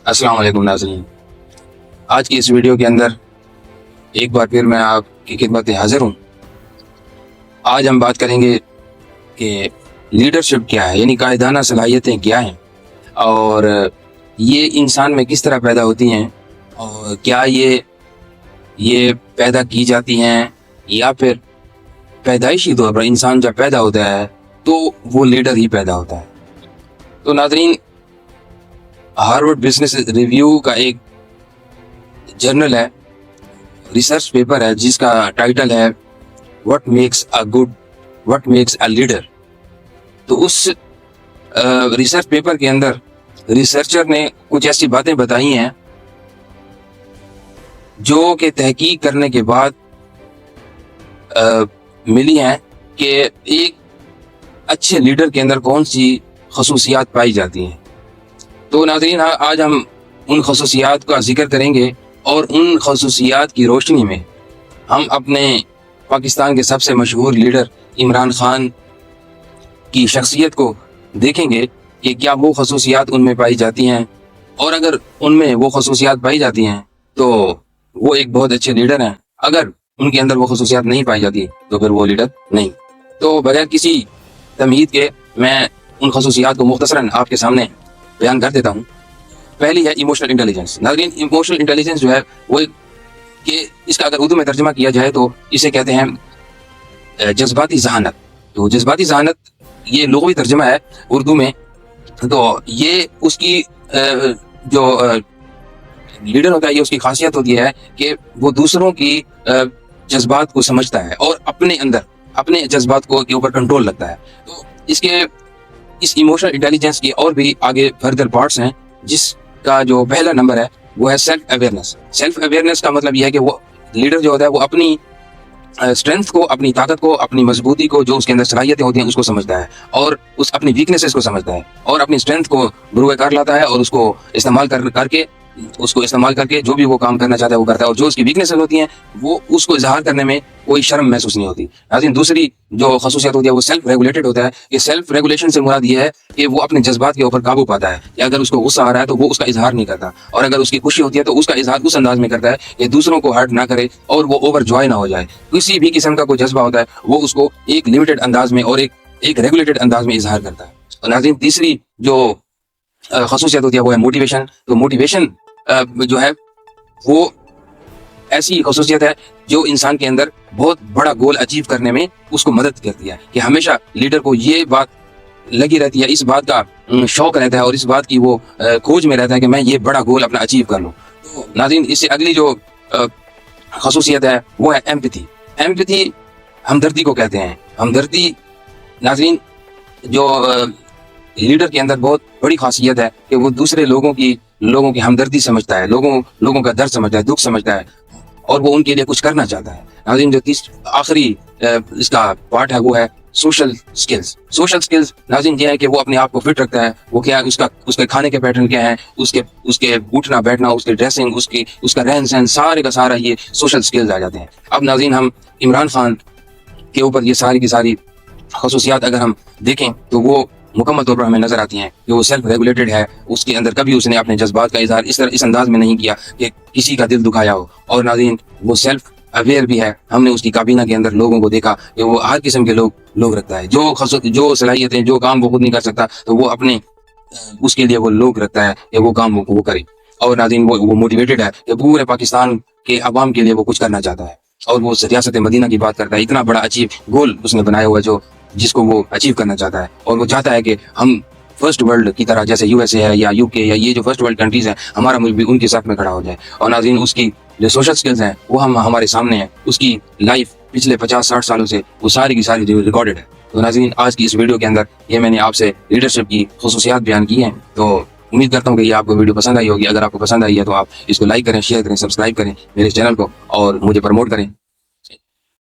अस्सलाम वालेकुम नाज़रीन। आज की इस वीडियो के अंदर एक बार फिर मैं आपकी खिदमत हाजिर हूँ। आज हम बात करेंगे कि लीडरशिप क्या है, यानी कायदाना सलाहियतें क्या हैं और ये इंसान में किस तरह पैदा होती हैं और क्या ये पैदा की जाती हैं या फिर पैदाइशी तौर पर इंसान जब पैदा होता है तो वो लीडर ही पैदा होता है। तो नाज़रीन, हार्वर्ड बिजनेस रिव्यू का एक जर्नल है, रिसर्च पेपर है जिसका टाइटल है व्हाट मेक्स अ लीडर। तो उस रिसर्च पेपर के अंदर रिसर्चर ने कुछ ऐसी बातें बताई हैं जो कि तहकीक करने के बाद मिली हैं कि एक अच्छे लीडर के अंदर कौन सी खसूसियात पाई जाती हैं। तो नाज़रीन, आज हम उन खसूसियात का जिक्र करेंगे और उन खसूसियात की रोशनी में हम अपने पाकिस्तान के सबसे मशहूर लीडर इमरान खान की शख्सियत को देखेंगे कि क्या वो खसूसियात उनमें पाई जाती हैं, और अगर उनमें वो खसूसियात पाई जाती हैं तो वो एक बहुत अच्छे लीडर हैं। अगर उनके अंदर वो खसूसियात नहीं पाई जाती तो फिर वो लीडर नहीं। तो बगैर किसी तमहीद के मैं उन खसूसियात को मुख्तसरन आपके सामने बयान कर देता हूँ। पहली है इमोशनल इंटेलिजेंस। नाज़रीन, इमोशनल इंटेलिजेंस जो है वो कि इसका अगर उर्दू में तर्जुमा किया जाए तो इसे कहते हैं जज्बाती ज़हानत। तो जज्बाती ज़हानत ये लुग़वी तर्जुमा है उर्दू में। तो ये उसकी जो लीडर होता है, ये उसकी खासियत होती है कि वो दूसरों की जज्बात को समझता है और अपने अंदर अपने जज्बात को के ऊपर कंट्रोल रखता है। तो इस इमोशनल इंटेलिजेंस की और भी आगे फर्दर पार्ट्स हैं, जिसका जो पहला नंबर है वो है सेल्फ अवेयरनेस। सेल्फ अवेयरनेस का मतलब यह है कि वो लीडर जो होता है वो अपनी स्ट्रेंथ को, अपनी ताकत को, अपनी मजबूती को, जो उसके अंदर सलाहियतें होती हैं उसको समझता है और उस अपनी वीकनेसेस को समझता है और अपनी स्ट्रेंथ को बुरुए कर लाता है और उसको इस्तेमाल करके जो भी वो काम करना चाहता है वो करता है। और जो उसकी वीकनेसेस होती हैं वो उसको इजहार करने में कोई शर्म महसूस नहीं होती। नाज़रीन, दूसरी जो खसूसियत होती है वो सेल्फ रेगुलेटेड होता है। ये सेल्फ रेगुलेशन से मुराद ये है कि वो अपने जज्बात के ऊपर काबू पाता है कि अगर उसको गुस्सा आ रहा है तो वो उसका इजहार नहीं करता, और अगर उसकी खुशी होती है तो उसका इजहार उस अंदाज में करता है कि दूसरों को हर्ट ना करे और वो ओवर जॉय ना हो जाए। किसी भी किस्म का कोई जज्बा होता है वो उसको एक लिमिटेड अंदाज में और एक रेगुलेटेड अंदाज में इजहार करता है। और नाज़रीन, तीसरी जो खसूसियत होती है वो है मोटिवेशन। तो मोटिवेशन जो है वो ऐसी खसूसियत है जो इंसान के अंदर बहुत बड़ा गोल अचीव करने में उसको मदद करती है कि हमेशा लीडर को ये बात लगी रहती है, इस बात का शौक रहता है और इस बात की वो खोज में रहता है कि मैं ये बड़ा गोल अपना अचीव कर लूँ। तो नाज़रीन, इससे अगली जो खसूसियत है वो है एम्पैथी। एम्पैथी हमदर्दी को कहते हैं। हमदर्दी नाज़रीन, जो लीडर के अंदर बहुत बड़ी खासियत है कि वो दूसरे लोगों की हमदर्दी समझता है, लोगों का दर्द समझता है, दुख समझता है और वो उनके लिए कुछ करना चाहता है। नाज़रीन, जो आखिरी इसका पार्ट है वो है सोशल स्किल्स। सोशल स्किल्स नाज़रीन ये है कि वो अपने आप को फिट रखता है। वो क्या उसके खाने के पैटर्न क्या है, उसके उठना बैठना, उसके ड्रेसिंग, उसका रहन सहन, सारे का सारा ये सोशल स्किल्स आ जाते हैं। अब नाज़रीन, हम इमरान खान के ऊपर ये सारी की सारी खसूसियात अगर हम देखें तो वो मुकम्मल तौर पर हमें नजर आती हैं कि वो सेल्फ रेगुलेटेड है। उसके अंदर कभी उसने अपने जज्बात का इजहार इस अंदाज में नहीं किया कि किसी का दिल दुखाया हो। और नाज़रीन, वो सेल्फ अवेयर भी है। हमने उसकी काबीना के अंदर लोगों को देखा कि वो हर किस्म के लोग रखता है। जो सलाहियतें, जो काम वो खुद नहीं कर सकता तो वो अपने उसके लिए वो लोग रखता है कि वो काम वो करे। और नाज़रीन, वो मोटिवेटेड है कि पूरे पाकिस्तान के अवाम के लिए वो कुछ करना चाहता है और वो रियासत मदीना की बात करता है। इतना बड़ा अचीव गोल उसने बनाया हुआ है जिसको वो अचीव करना चाहता है, और वो चाहता है कि हम फर्स्ट वर्ल्ड की तरह, जैसे यूएसए है या यूके या ये जो फर्स्ट वर्ल्ड कंट्रीज हैं, हमारा मुल्क भी उनके साथ में खड़ा हो जाए। और नाज़रीन, उसकी जो सोशल स्किल्स हैं वो हमारे सामने हैं। उसकी लाइफ पिछले 50-60 सालों से वो सारी की सारी रिकॉर्डेड है। तो नाज़रीन, आज की इस वीडियो के अंदर ये मैंने आपसे लीडरशिप की खसूसियात बयान की हैं। तो उम्मीद करता हूँ कि ये आपको वीडियो पसंद आई होगी। अगर आपको पसंद आई है तो आप इसको लाइक करें, शेयर करें, सब्सक्राइब करें मेरे चैनल को और मुझे प्रमोट करें।